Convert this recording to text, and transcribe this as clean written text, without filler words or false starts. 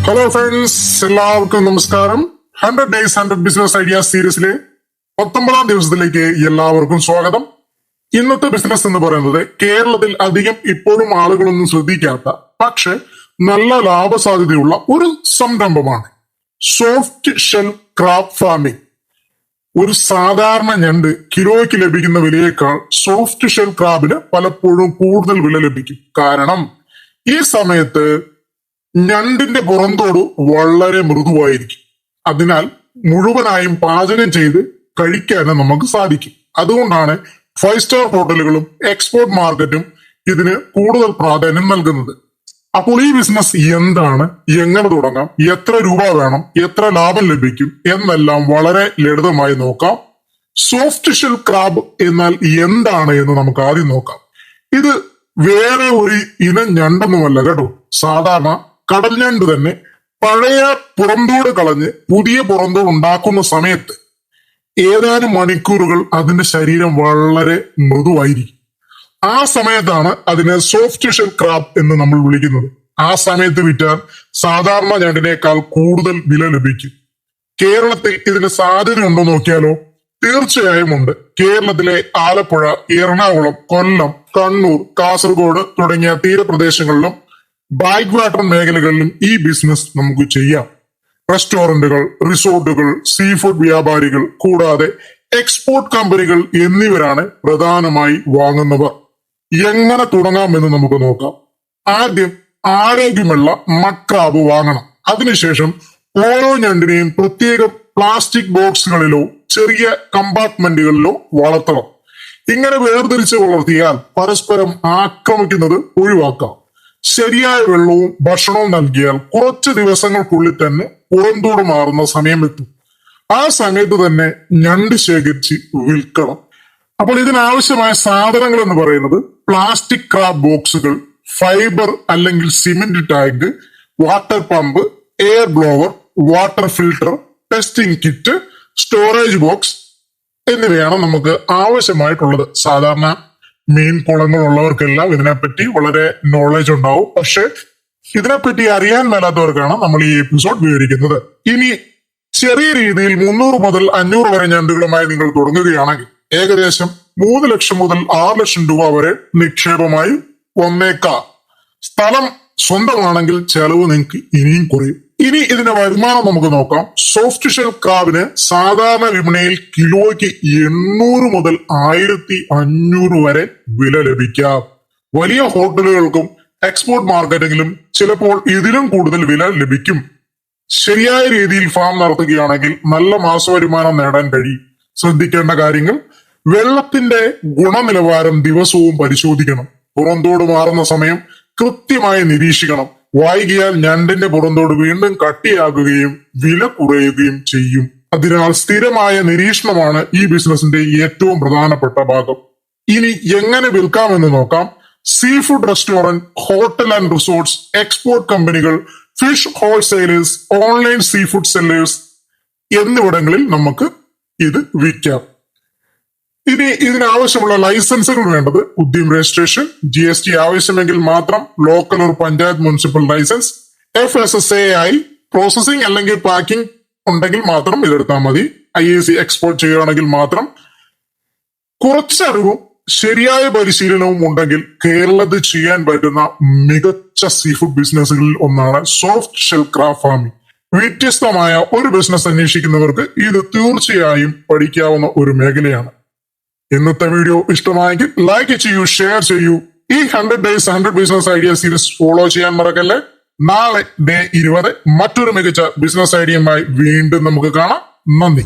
Hello friends, എല്ലാവർക്കും നമസ്കാരം. 100 days 100 business idea സീരീസിലെ 19ാം ദിവസത്തിലേക്ക് എല്ലാവർക്കും സ്വാഗതം. ഇന്നത്തെ ബിസിനസ് എന്ന് പറയുന്നത് കേരളത്തിൽ അധികം ഇപ്പോഴും ആളുകളൊന്നും ശ്രദ്ധിക്കാത്ത പക്ഷെ നല്ല ലാഭസാധ്യതയുള്ള ഒരു സംരംഭമാണ് സോഫ്റ്റ് ഷെൽ ക്രാബ് ഫാമിംഗ്. ഒരു സാധാരണ ഞണ്ട് കിലോയ്ക്ക് ലഭിക്കുന്ന വിലയേക്കാൾ സോഫ്റ്റ് ഷെൽ ക്രാബിന് പലപ്പോഴും കൂടുതൽ വില ലഭിക്കും. കാരണം ഈ സമയത്ത് ഞണ്ടിന്റെ പുറന്തോട് വളരെ മൃദുവായിരിക്കും. അതിനാൽ മുഴുവനായും പാചകം ചെയ്ത് കഴിക്കാനും നമുക്ക് സാധിക്കും. അതുകൊണ്ടാണ് 5 സ്റ്റാർ ഹോട്ടലുകളും എക്സ്പോർട്ട് മാർക്കറ്റും ഇതിന് കൂടുതൽ പ്രാധാന്യം നൽകുന്നത്. അപ്പോൾ ഈ ബിസിനസ് എന്താണ്, എങ്ങനെ തുടങ്ങാം, എത്ര രൂപ വേണം, എത്ര ലാഭം ലഭിക്കും എന്നെല്ലാം വളരെ ലളിതമായി നോക്കാം. സോഫ്റ്റ് ഷെൽ ക്രാബ് എന്നാൽ എന്താണ് എന്ന് നമുക്ക് ആദ്യം നോക്കാം. ഇത് വേറെ ഒരു ഇനം ഞണ്ടൊന്നുമല്ല കേട്ടോ. സാധാരണ കടൽ ഞണ്ട് തന്നെ പഴയ പുറന്തോട് കളഞ്ഞ് പുതിയ പുറന്തോട് ഉണ്ടാക്കുന്ന സമയത്ത് ഏതാനും മണിക്കൂറുകൾ അതിന്റെ ശരീരം വളരെ മൃദുവായിരിക്കും. ആ സമയത്താണ് അതിനെ സോഫ്റ്റ് ഷെൽ ക്രാബ് എന്ന് നമ്മൾ വിളിക്കുന്നത്. ആ സമയത്ത് വിറ്റാൽ സാധാരണ ഞണ്ടിനേക്കാൾ കൂടുതൽ വില ലഭിക്കും. കേരളത്തിൽ ഇതിന് സാധ്യത ഉണ്ടോ നോക്കിയാലോ? തീർച്ചയായും ഉണ്ട്. കേരളത്തിലെ ആലപ്പുഴ, എറണാകുളം, കൊല്ലം, കണ്ണൂർ, കാസർഗോഡ് തുടങ്ങിയ തീരപ്രദേശങ്ങളിലും ബാക്ക് വാട്ടർ മേഖലകളിലും ഈ ബിസിനസ് നമുക്ക് ചെയ്യാം. റെസ്റ്റോറന്റുകൾ, റിസോർട്ടുകൾ, സീ ഫുഡ് വ്യാപാരികൾ കൂടാതെ എക്സ്പോർട്ട് കമ്പനികൾ എന്നിവരാണ് പ്രധാനമായി വാങ്ങുന്നവർ. എങ്ങനെ തുടങ്ങാമെന്ന് നമുക്ക് നോക്കാം. ആദ്യം ആരോഗ്യമുള്ള മഡ്ക്രാബ് വാങ്ങണം. അതിനുശേഷം ഓരോ ഞണ്ടിനെയും പ്രത്യേക പ്ലാസ്റ്റിക് ബോക്സുകളിലോ ചെറിയ കമ്പാർട്ട്മെന്റുകളിലോ വളർത്തണം. ഇങ്ങനെ വേർതിരിച്ച് വളർത്തിയാൽ പരസ്പരം ആക്രമിക്കുന്നത് ഒഴിവാക്കാം. ശരിയായ വെള്ളവും ഭക്ഷണവും നൽകിയാൽ കുറച്ച് ദിവസങ്ങൾക്കുള്ളിൽ തന്നെ പുറന്തോട് മാറുന്ന സമയമെത്തും. ആ സമയത്ത് തന്നെ ഞണ്ട് ശേഖരിച്ച് വിൽക്കണം. അപ്പോൾ ഇതിനാവശ്യമായ സാധനങ്ങൾ എന്ന് പറയുന്നത് പ്ലാസ്റ്റിക് ക്രാബ് ബോക്സുകൾ, ഫൈബർ അല്ലെങ്കിൽ cement tank, water pump, air blower, water filter, testing kit, storage box എന്നിവയാണ് നമുക്ക് ആവശ്യമായിട്ടുള്ളത്. സാധാരണ മീൻ കുളങ്ങളുള്ളവർക്കെല്ലാം ഇതിനെപ്പറ്റി വളരെ നോളജ് ഉണ്ടാവും. പക്ഷെ ഇതിനെപ്പറ്റി അറിയാൻ മേലാത്തവർക്കാണ് നമ്മൾ ഈ എപ്പിസോഡ് വിവരിക്കുന്നത്. ഇനി ചെറിയ രീതിയിൽ 300 മുതൽ 500 വരെ ഞണ്ടുകളുമായി നിങ്ങൾ തുടങ്ങുകയാണെങ്കിൽ ഏകദേശം 3 ലക്ഷം മുതൽ 6 ലക്ഷം രൂപ വരെ നിക്ഷേപമായി വന്നേക്കാം. സ്ഥലം സ്വന്തമാണെങ്കിൽ ചെലവ് നിങ്ങൾക്ക് ഇനിയും കുറയും. ഇനി ഇതിന്റെ വരുമാനം നമുക്ക് നോക്കാം. സോഫ്റ്റ് ഷെൽ ക്രാബിന് സാധാരണ വിപണിയിൽ കിലോയ്ക്ക് 800 മുതൽ 1500 വരെ വില ലഭിക്കാം. വലിയ ഹോട്ടലുകൾക്കും എക്സ്പോർട്ട് മാർക്കറ്റിംഗിലും ചിലപ്പോൾ ഇതിലും കൂടുതൽ വില ലഭിക്കും. ശരിയായ രീതിയിൽ ഫാം നടത്തുകയാണെങ്കിൽ നല്ല മാസവരുമാനം നേടാൻ കഴിയും. ശ്രദ്ധിക്കേണ്ട കാര്യങ്ങൾ: വെള്ളത്തിന്റെ ഗുണനിലവാരം ദിവസവും പരിശോധിക്കണം. പുറന്തോട് മാറുന്ന സമയം കൃത്യമായി നിരീക്ഷിക്കണം. വൈകിയാൽ ഞണ്ടിന്റെ പുറന്തോട് വീണ്ടും കട്ടിയാകുകയും വില കുറയുകയും ചെയ്യും. അതിനാൽ സ്ഥിരമായ നിരീക്ഷണമാണ് ഈ ബിസിനസിന്റെ ഏറ്റവും പ്രധാനപ്പെട്ട ഭാഗം. ഇനി എങ്ങനെ വിൽക്കാമെന്ന് നോക്കാം. Seafood restaurant, hotel and resorts, export കമ്പനികൾ, fish wholesalers, online seafood sellers എന്നിവിടങ്ങളിൽ നമുക്ക് ഇത് വിൽക്കാം. ഇനി ഇതിനാവശ്യമുള്ള ലൈസൻസുകൾ വേണ്ടത് ഉദ്യം രജിസ്ട്രേഷൻ, GST ആവശ്യമെങ്കിൽ മാത്രം ലോക്കൽ ഒരു panchayat municipal licence, FSSAI processing അല്ലെങ്കിൽ പാക്കിംഗ് ഉണ്ടെങ്കിൽ മാത്രം ഇതെടുത്താൽ മതി. IAC എക്സ്പോർട്ട് ചെയ്യുകയാണെങ്കിൽ മാത്രം. കുറച്ചറിവും ശരിയായ പരിശീലനവും ഉണ്ടെങ്കിൽ കേരളത്തിൽ ചെയ്യാൻ പറ്റുന്ന മികച്ച സീ ഫുഡ് ബിസിനസ്സുകളിൽ ഒന്നാണ് സോഫ്റ്റ് ഷെൽ ക്രാബ് ഫാമിംഗ്. വ്യത്യസ്തമായ ഒരു ബിസിനസ് അന്വേഷിക്കുന്നവർക്ക് ഇത് തീർച്ചയായും പഠിക്കാവുന്ന ഒരു മേഖലയാണ്. ഇന്നത്തെ വീഡിയോ ഇഷ്ടമായെങ്കിൽ ലൈക്ക് ചെയ്യൂ, ഷെയർ ചെയ്യൂ. ഈ 100 days 100 business idea series follow ചെയ്യാൻ മറക്കല്ലേ. നാളെ Day 20 മറ്റൊരു മികച്ച ബിസിനസ് ഐഡിയയുമായി വീണ്ടും നമുക്ക് കാണാം. നന്ദി.